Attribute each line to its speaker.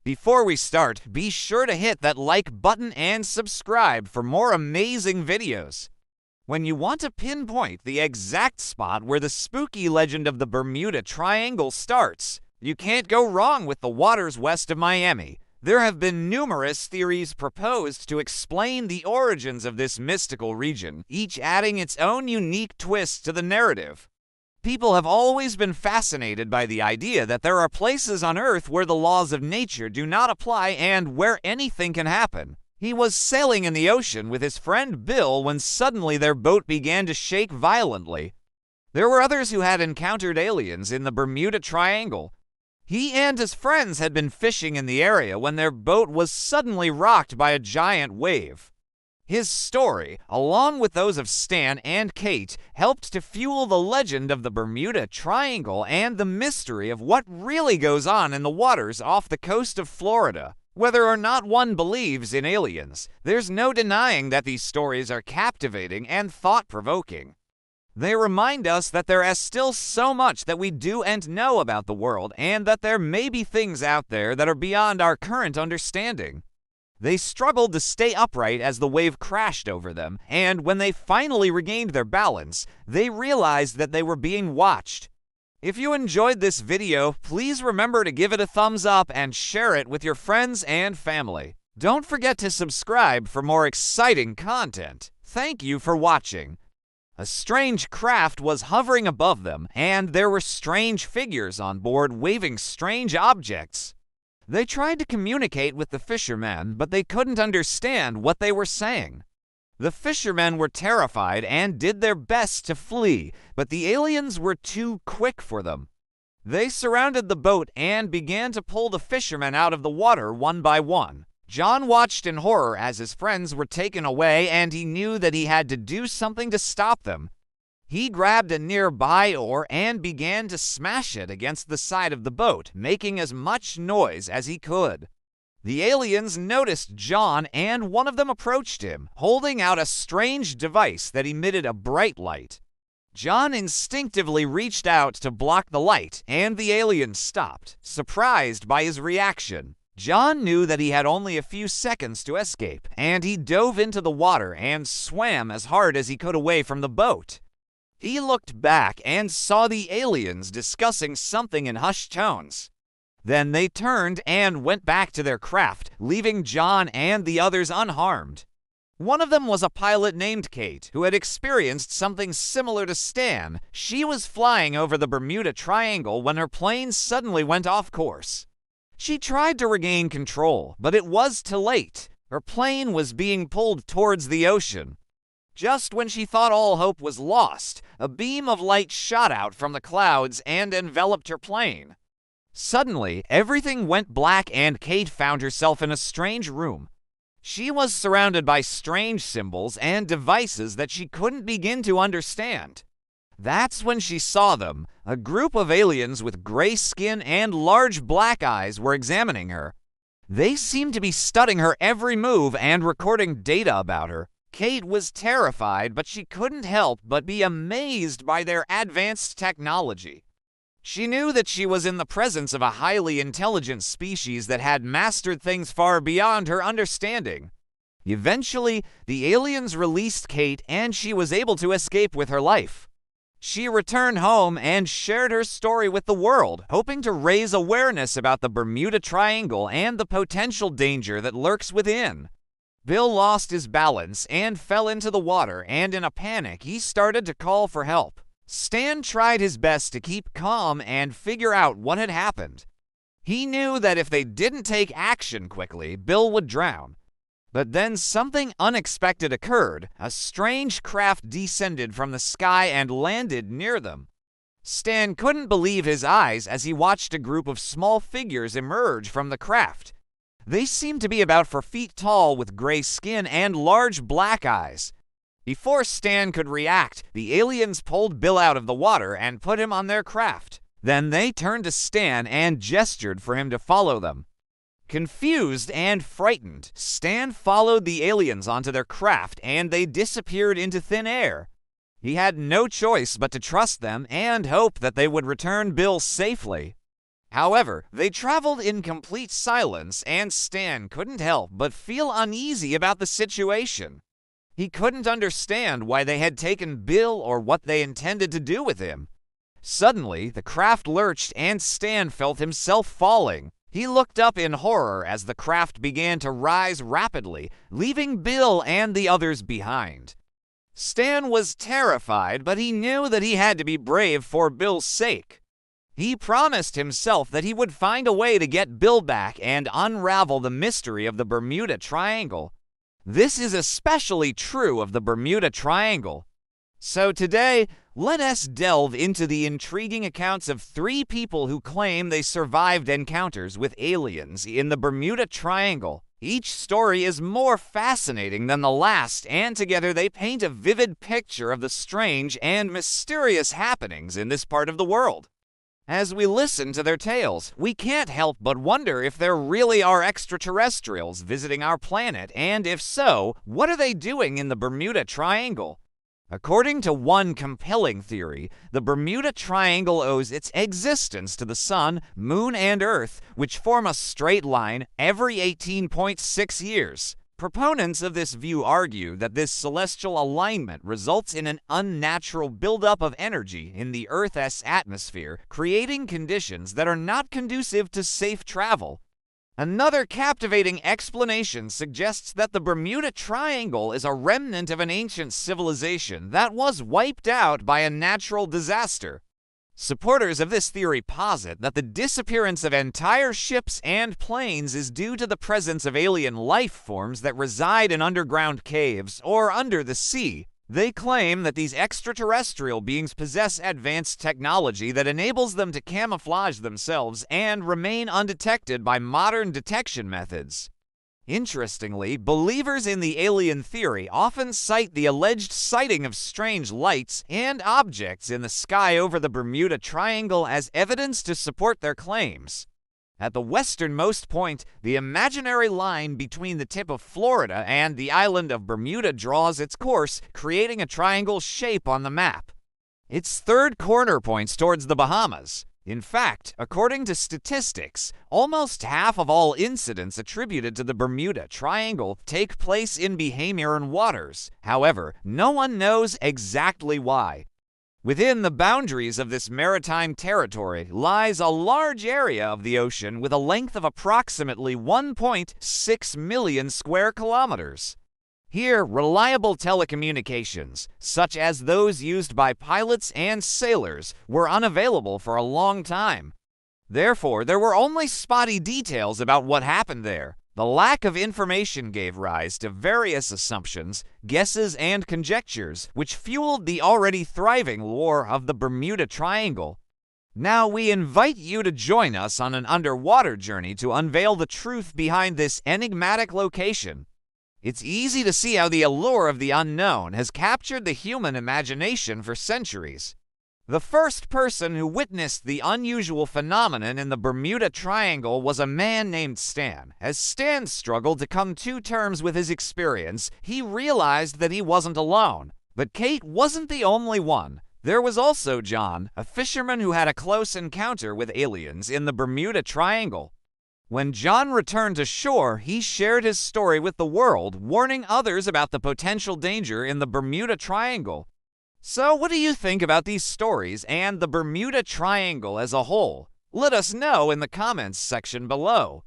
Speaker 1: Before we start, be sure to hit that like button and subscribe for more amazing videos. When you want to pinpoint the exact spot where the spooky legend of the Bermuda Triangle starts, you can't go wrong with the waters west of Miami. There have been numerous theories proposed to explain the origins of this mystical region, each adding its own unique twist to the narrative. People have always been fascinated by the idea that there are places on Earth where the laws of nature do not apply and where anything can happen. He was sailing in the ocean with his friend Bill when suddenly their boat began to shake violently. There were others who had encountered aliens in the Bermuda Triangle. He and his friends had been fishing in the area when their boat was suddenly rocked by a giant wave. His story, along with those of Stan and Kate, helped to fuel the legend of the Bermuda Triangle and the mystery of what really goes on in the waters off the coast of Florida. Whether or not one believes in aliens, there's no denying that these stories are captivating and thought-provoking. They remind us that there is still so much that we do and know about the world, and that there may be things out there that are beyond our current understanding. They struggled to stay upright as the wave crashed over them, and when they finally regained their balance, they realized that they were being watched. If you enjoyed this video, please remember to give it a thumbs up and share it with your friends and family. Don't forget to subscribe for more exciting content. Thank you for watching. A strange craft was hovering above them, and there were strange figures on board waving strange objects. They tried to communicate with the fishermen, but they couldn't understand what they were saying. The fishermen were terrified and did their best to flee, but the aliens were too quick for them. They surrounded the boat and began to pull the fishermen out of the water one by one. John watched in horror as his friends were taken away, and he knew that he had to do something to stop them. He grabbed a nearby oar and began to smash it against the side of the boat, making as much noise as he could. The aliens noticed John, and one of them approached him, holding out a strange device that emitted a bright light. John instinctively reached out to block the light, and the alien stopped, surprised by his reaction. John knew that he had only a few seconds to escape, and he dove into the water and swam as hard as he could away from the boat. He looked back and saw the aliens discussing something in hushed tones. Then they turned and went back to their craft, leaving John and the others unharmed. One of them was a pilot named Kate, who had experienced something similar to Stan. She was flying over the Bermuda Triangle when her plane suddenly went off course. She tried to regain control, but it was too late. Her plane was being pulled towards the ocean. Just when she thought all hope was lost, a beam of light shot out from the clouds and enveloped her plane. Suddenly, everything went black and Kate found herself in a strange room. She was surrounded by strange symbols and devices that she couldn't begin to understand. That's when she saw them. A group of aliens with gray skin and large black eyes were examining her. They seemed to be studying her every move and recording data about her. Kate was terrified, but she couldn't help but be amazed by their advanced technology. She knew that she was in the presence of a highly intelligent species that had mastered things far beyond her understanding. Eventually, the aliens released Kate, and she was able to escape with her life. She returned home and shared her story with the world, hoping to raise awareness about the Bermuda Triangle and the potential danger that lurks within. Bill lost his balance and fell into the water, and in a panic, he started to call for help. Stan tried his best to keep calm and figure out what had happened. He knew that if they didn't take action quickly, Bill would drown. But then something unexpected occurred. A strange craft descended from the sky and landed near them. Stan couldn't believe his eyes as he watched a group of small figures emerge from the craft. They seemed to be about 4 feet tall with gray skin and large black eyes. Before Stan could react, the aliens pulled Bill out of the water and put him on their craft. Then they turned to Stan and gestured for him to follow them. Confused and frightened, Stan followed the aliens onto their craft and they disappeared into thin air. He had no choice but to trust them and hope that they would return Bill safely. However, they traveled in complete silence, and Stan couldn't help but feel uneasy about the situation. He couldn't understand why they had taken Bill or what they intended to do with him. Suddenly, the craft lurched and Stan felt himself falling. He looked up in horror as the craft began to rise rapidly, leaving Bill and the others behind. Stan was terrified, but he knew that he had to be brave for Bill's sake. He promised himself that he would find a way to get Bill back and unravel the mystery of the Bermuda Triangle. This is especially true of the Bermuda Triangle. So today, let us delve into the intriguing accounts of 3 people who claim they survived encounters with aliens in the Bermuda Triangle. Each story is more fascinating than the last, and together they paint a vivid picture of the strange and mysterious happenings in this part of the world. As we listen to their tales, we can't help but wonder if there really are extraterrestrials visiting our planet, and if so, what are they doing in the Bermuda Triangle? According to one compelling theory, the Bermuda Triangle owes its existence to the Sun, Moon, and Earth, which form a straight line every 18.6 years. Proponents of this view argue that this celestial alignment results in an unnatural buildup of energy in the Earth's atmosphere, creating conditions that are not conducive to safe travel. Another captivating explanation suggests that the Bermuda Triangle is a remnant of an ancient civilization that was wiped out by a natural disaster. Supporters of this theory posit that the disappearance of entire ships and planes is due to the presence of alien life forms that reside in underground caves or under the sea. They claim that these extraterrestrial beings possess advanced technology that enables them to camouflage themselves and remain undetected by modern detection methods. Interestingly, believers in the alien theory often cite the alleged sighting of strange lights and objects in the sky over the Bermuda Triangle as evidence to support their claims. At the westernmost point, the imaginary line between the tip of Florida and the island of Bermuda draws its course, creating a triangle shape on the map. Its third corner points towards the Bahamas. In fact, according to statistics, almost half of all incidents attributed to the Bermuda Triangle take place in Bahamian waters. However, no one knows exactly why. Within the boundaries of this maritime territory lies a large area of the ocean with a length of approximately 1.6 million square kilometers. Here, reliable telecommunications, such as those used by pilots and sailors, were unavailable for a long time. Therefore, there were only spotty details about what happened there. The lack of information gave rise to various assumptions, guesses, and conjectures, which fueled the already thriving lore of the Bermuda Triangle. Now we invite you to join us on an underwater journey to unveil the truth behind this enigmatic location. It's easy to see how the allure of the unknown has captured the human imagination for centuries. The first person who witnessed the unusual phenomenon in the Bermuda Triangle was a man named Stan. As Stan struggled to come to terms with his experience, he realized that he wasn't alone. But Kate wasn't the only one. There was also John, a fisherman who had a close encounter with aliens in the Bermuda Triangle. When John returned to shore, he shared his story with the world, warning others about the potential danger in the Bermuda Triangle. So, what do you think about these stories and the Bermuda Triangle as a whole? Let us know in the comments section below.